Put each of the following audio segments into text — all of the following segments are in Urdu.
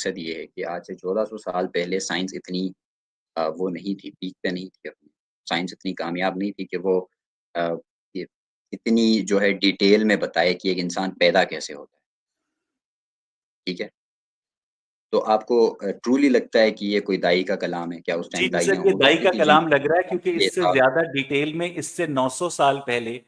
مقصد یہ ہے کہ آج سے 1400 سال پہلے سائنس اتنی وہ نہیں تھی، پیک پہ نہیں تھی اپنی، سائنس اتنی کامیاب نہیں تھی کہ وہ یہ اتنی جو ہے ڈیٹیل میں بتائے کہ ایک انسان پیدا کیسے ہوتا ہے، ٹھیک ہے؟ تو آپ کو ٹرولی لگتا ہے کہ یہ کوئی دائی کا کلام ہے؟ کیا اس جی ٹائم سر، دائیاں یہ ہوا دائی کرتی کا تھی جن کلام لگ رہا ہے، کیونکہ یہ اس سے تھا؟ زیادہ ڈیٹیل میں اس سے 900 سال پہلے،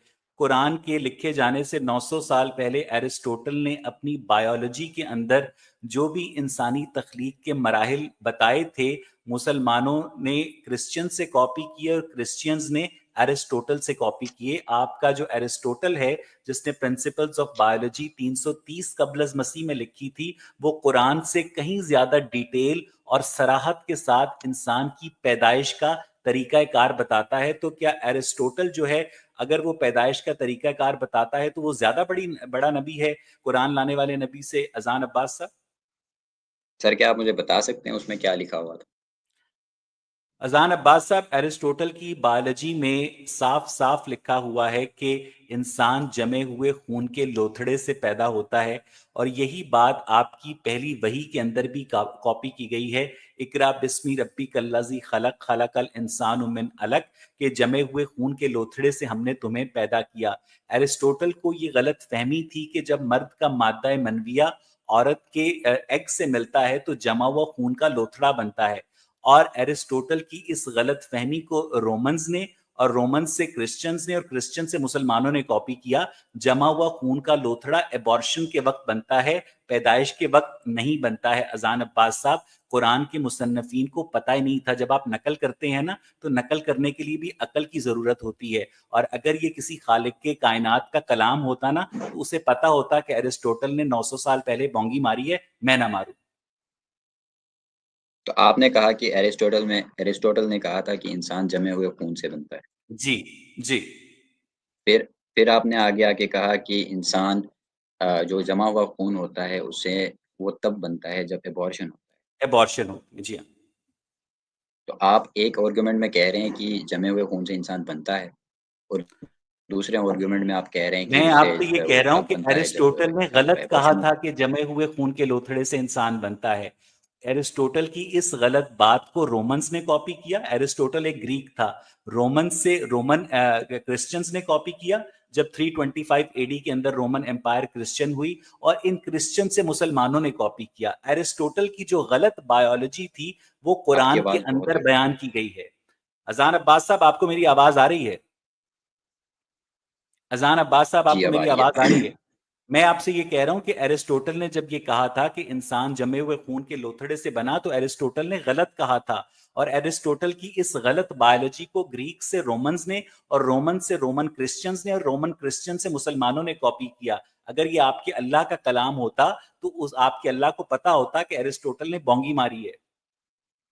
قرآن کے لکھے جانے سے 900 سال پہلے ایرسٹوٹل نے اپنی بایولوجی کے اندر جو بھی انسانی تخلیق کے مراحل بتائے تھے، مسلمانوں نے کرسچن سے کاپی کیے اور کرسچینز نے ایرسٹوٹل سے کاپی کیے۔ آپ کا جو ایرسٹوٹل ہے جس نے پرنسپلز آف بایولوجی 330 قبل از مسیح میں لکھی تھی، وہ قرآن سے کہیں زیادہ ڈیٹیل اور صراحت کے ساتھ انسان کی پیدائش کا طریقہ کار بتاتا ہے۔ تو کیا ایرسٹوٹل جو ہے اگر وہ پیدائش کا طریقہ کار بتاتا ہے تو وہ زیادہ بڑا نبی ہے قرآن لانے والے نبی سے، اذان عباس صاحب؟ سر کیا آپ مجھے بتا سکتے ہیں اس میں کیا لکھا ہوا تھا؟ اذان عباس صاحب، ایرسٹوٹل کی بایولوجی میں صاف صاف لکھا ہوا ہے کہ انسان جمے ہوئے خون کے لوتھڑے سے پیدا ہوتا ہے، اور یہی بات آپ کی پہلی وحی کے اندر بھی کاپی کی گئی ہے، اقرا بسمی ربک الذی خلق خلق الانسان من علق، کہ جمے ہوئے خون کے لوتھڑے سے ہم نے تمہیں پیدا کیا۔ ایرسٹوٹل کو یہ غلط فہمی تھی کہ جب مرد کا مادہ منویہ عورت کے ایگ سے ملتا ہے تو جمع ہوا خون کا لوتھڑا بنتا ہے، اور ایرسٹوٹل کی اس غلط فہمی کو رومنز نے، اور رومنز سے کرسچنز نے، اور کرسچن سے مسلمانوں نے کاپی کیا۔ جمع ہوا خون کا لوتھڑا ایبارشن کے وقت بنتا ہے، پیدائش کے وقت نہیں بنتا ہے۔ اذان عباس صاحب، قرآن کے مصنفین کو پتہ ہی نہیں تھا۔ جب آپ نقل کرتے ہیں نا تو نقل کرنے کے لیے بھی عقل کی ضرورت ہوتی ہے، اور اگر یہ کسی خالق کے کائنات کا کلام ہوتا نا تو اسے پتہ ہوتا کہ ایرسٹوٹل نے 900 سال پہلے بونگی ماری ہے، میں نہ ماروں۔ تو آپ نے کہا کہ ایرسٹوٹل نے کہا تھا کہ انسان جمے ہوئے خون سے بنتا ہے، جی جی پھر آپ نے آگے آ کے کہا کہ انسان جو جمع ہوا خون ہوتا ہے اسے وہ تب بنتا ہے جب ایبارشن ہوتا ہے۔ ایبارشن ہوتی ہے، جی ہاں۔ تو آپ ایک آرگومنٹ میں کہہ رہے ہیں کہ جمے ہوئے خون سے انسان بنتا ہے، اور دوسرے آرگومنٹ میں آپ کہہ رہے ہیں کہ میں اس سے آپ سے جو یہ ہے کہہ وہ رہا ہوں تب کہ بنتا ہے جب ایرسٹوٹل نے غلط کہا ایبارشن تھا ہوتا ہے۔ کہ جمے ہوئے خون کے لوتھڑے سے انسان بنتا ہے۔ ایرسٹوٹل کی اس غلط بات کو رومنز نے کاپی کیا۔ ایرسٹوٹل ایک گریک تھا، رومن کرسچنز نے کاپی کیا جب 325 اے ڈی کے اندر رومن امپائر کرسچن ہوئی، اور ان کرسچن سے مسلمانوں نے کاپی کیا۔ ایرسٹوٹل کی جو غلط بایولوجی تھی وہ آپ کی قرآن کے آواز بہت اندر کٹ رہی بیان کی گئی ہے۔ اذان عباس صاحب، آپ کو میری آواز آ رہی ہے؟ اذان عباس صاحب، ہے۔ آپ جی کو اب آ میری رہی آواز آ ہے۔ رہی ہے؟ میں آپ سے یہ کہہ رہا ہوں کہ ایرسٹوٹل نے جب یہ کہا تھا کہ انسان جمے ہوئے خون کے لوتھڑے سے بنا، تو ایرسٹوٹل نے غلط کہا تھا، اور ایرسٹوٹل کی اس غلط بایولوجی کو گریک سے رومنز نے، اور رومن سے رومن کرسچنز نے، اور رومن کرسچن سے مسلمانوں نے کاپی کیا۔ اگر یہ آپ کے اللہ کا کلام ہوتا تو آپ کے اللہ کو پتا ہوتا کہ ایرسٹوٹل نے بونگی ماری ہے۔